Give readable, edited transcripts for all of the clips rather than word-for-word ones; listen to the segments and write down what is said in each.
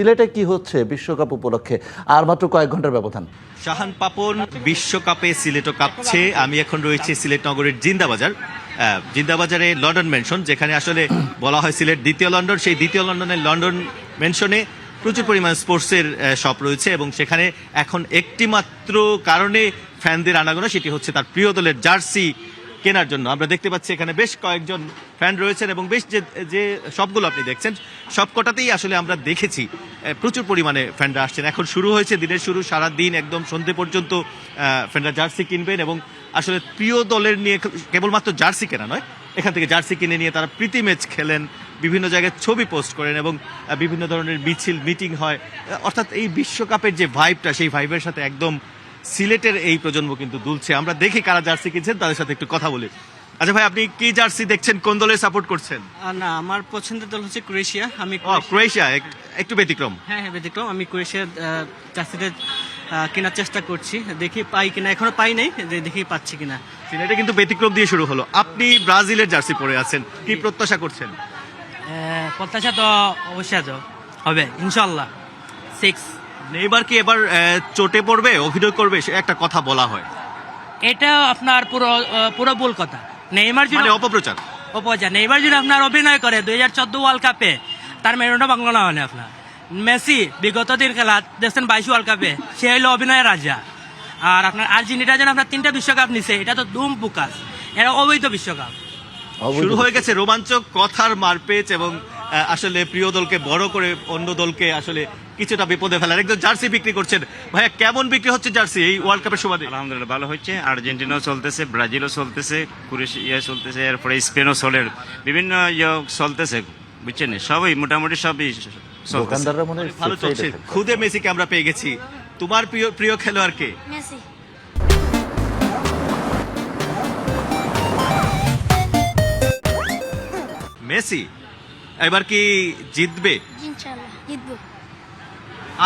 সিলেটে কি হচ্ছে বিশ্বকাপ উপলক্ষে আর মাত্র কয়েক ঘন্টার ব্যবধান। শাহান পাপন, বিশ্বকাপে সিলেটও কাঁপছে। আমি এখন রয়েছি সিলেট নগরের জিন্দাবাজার। জিন্দাবাজারে লন্ডন মেনশন, যেখানে আসলে বলা হয় সিলেট দ্বিতীয় লন্ডন। সেই দ্বিতীয় লন্ডনের লন্ডন মেনশনে প্রচুর পরিমাণ স্পোর্টসের শপ রয়েছে এবং সেখানে এখন একটি মাত্র কারণে ফ্যানদের আনাগোনা, সেটি হচ্ছে তার প্রিয় দলের জার্সি কেনার জন্য। আমরা দেখতে পাচ্ছি এখানে বেশ কয়েকজন ফ্যান রয়েছেন এবং বেশ যে সবগুলো আপনি দেখছেন সবকটাতেই আসলে আমরা দেখেছি প্রচুর পরিমাণে ফ্যানরা আসছেন। এখন শুরু হয়েছে দিনের শুরু, সারা দিন একদম সন্ধ্যে পর্যন্ত ফ্যানরা জার্সি কিনবেন এবং আসলে প্রিয় দলের নিয়ে কেবলমাত্র জার্সি কেনা নয়, এখান থেকে জার্সি কিনে নিয়ে তারা প্রীতি ম্যাচ খেলেন, বিভিন্ন জায়গায় ছবি পোস্ট করেন এবং বিভিন্ন ধরনের মিছিল মিটিং হয়। অর্থাৎ এই বিশ্বকাপের যে ভাইবটা, সেই ভাইবের সাথে একদম সিলেটের এই প্রজন্ম কিন্তু দুলছে। আমরা দেখি কারা জার্সি কিনছেন, তাদের সাথে একটু কথা বলি। আচ্ছা ভাই, আপনি কি জার্সি দেখছেন, কোন দলের সাপোর্ট করছেন? না, আমার পছন্দের দল হচ্ছে ক্রোয়েশিয়া। আমি ক্রোয়েশিয়া একটু ব্যতিক্রম। হ্যাঁ, ব্যতিক্রম। আমি ক্রোয়েশিয়ার জার্সিটা কেনার চেষ্টা করছি, দেখি পাই কিনা। এখনো পাই নাই, দেখি পাচ্ছি কিনা। সিলেটে কিন্তু ব্যতিক্রম দিয়ে শুরু হলো। আপনি ব্রাজিলের জার্সি পরে আছেন, কি প্রত্যাশা করছেন? প্রত্যাশা তো অবশ্যই হবে ইনশাল্লাহ। 6 নেইমার কি এবার চোটে পড়বে, অভিনয় করবে, সে একটা কথা বলা হয়। এটা আপনার পুরো ভুল কথা। নেইমার যদি অপপ্রচার নেইমার যদি আপনার অভিনয় করে 2014 ওয়ার্ল্ড কাপে, তার মেরুনটা বাংলা না হলে আপনার মেসি বিগত দিন খেলা দেখছেন 22 ওয়ার্ল্ড কাপে, সে হলো অভিনয়ের রাজা। আর আপনার আর্জেন্টিনা যেন আপনার 3টা বিশ্বকাপ নিছে, এটা তো দুম বুকাস, এটা অবৈধ বিশ্বকাপ। শুরু হয়ে গেছে রোমাঞ্চক কথার মারপেচ এবং আসলে প্রিয় দলকে বড় করে অন্য দলকে আসলে কিছুটা বিপদে ফেলার। একদম জার্সি বিক্রি করছেন ভাইয়া, কেমন বিক্রি হচ্ছে জার্সি এই ওয়ার্ল্ড কাপের সময়? আলহামদুলিল্লাহ ভালো হচ্ছে। আর্জেন্টিনাও চলতেছে, ব্রাজিলও চলতেছে, ক্রোয়েশিয়া চলতেছে, এরপরে স্পেনও চলে, বিভিন্ন চলতেছে, বুঝছেন? সবই মোটামুটি সবই দোকানদাররা মনে হয় ভালো চলছে। খুদে মেসিকে আমরা পেয়ে গেছি। তোমার প্রিয় খেলোয়াড় কে? মেসি। মেসি এবার কি জিতবে? ইনশাআল্লাহ জিতবো।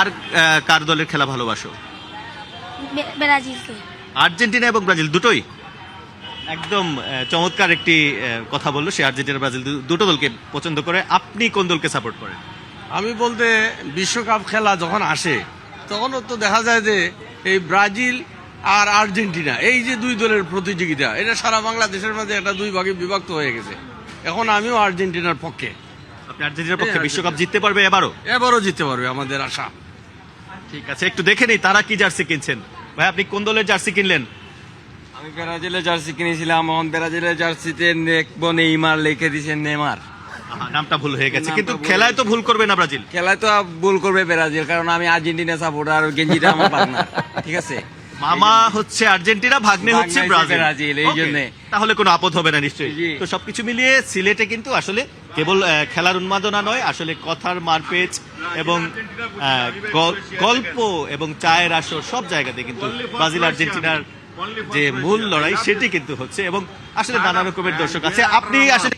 আর কার দলের খেলা ভালোবাসো? ব্রাজিলকে। আর্জেন্টিনা এবং ব্রাজিল দুটোই? একদম চমৎকার একটি কথা বললো সে। আর্জেন্টিনা ব্রাজিল দুটো দলকে পছন্দ করে। আপনি কোন দলকে সাপোর্ট করেন? আমি বলতে বিশ্বকাপ খেলা যখন আসে তখনও তো দেখা যায় যে এই ব্রাজিল আর আর্জেন্টিনা, এই যে দুই দলের প্রতিযোগিতা, এটা সারা বাংলাদেশের মাঝে একটা দুই ভাগে বিভক্ত হয়ে গেছে। এখন আমিও আর্জেন্টিনার পক্ষে। আপনি আর্জেন্টিনার পক্ষে? বিশ্বকাপ জিততে পারবে এবারও জিততে পারবে আমাদের আশা। ঠিক আছে, একটু দেখে নেই তারা কি জার্সি কিনছেন। ভাই, আপনি কোন দলের জার্সি কিনলেন? আমি ব্রাজিলের জার্সি কিনেছিলাম। এখন ব্রাজিলের জার্সিতে দেখবো নেইমার লিখে দিয়েছে নেমার। নামটা ভুল হয়ে গেছে, কিন্তু খেলায় তো ভুল করবে না ব্রাজিল? খেলায় তো ভুল করবে ব্রাজিল, কারণ আমি আর্জেন্টিনা সাপোর্টার আর গেঞ্জিটা আমার পার্টনার। ঠিক আছে, মামা হচ্ছে আর্জেন্টিনা, ভাগ্নে হচ্ছে ব্রাজিল, এই জন্য তাহলে কোনো আপদ হবে না নিশ্চয়ই। জি। তো সবকিছু মিলিয়ে সিলেটে কিন্তু আসলে কেবল খেলার উন্মাদনা নয়, আসলে কথার মারপেচ এবং গল্প এবং চায়ের আসর সব জায়গাতে কিন্তু ব্রাজিল আর্জেন্টিনার যে মূল লড়াই সেটি কিন্তু হচ্ছে এবং আসলে নানা রকমের দর্শক আছে। আপনি আসলে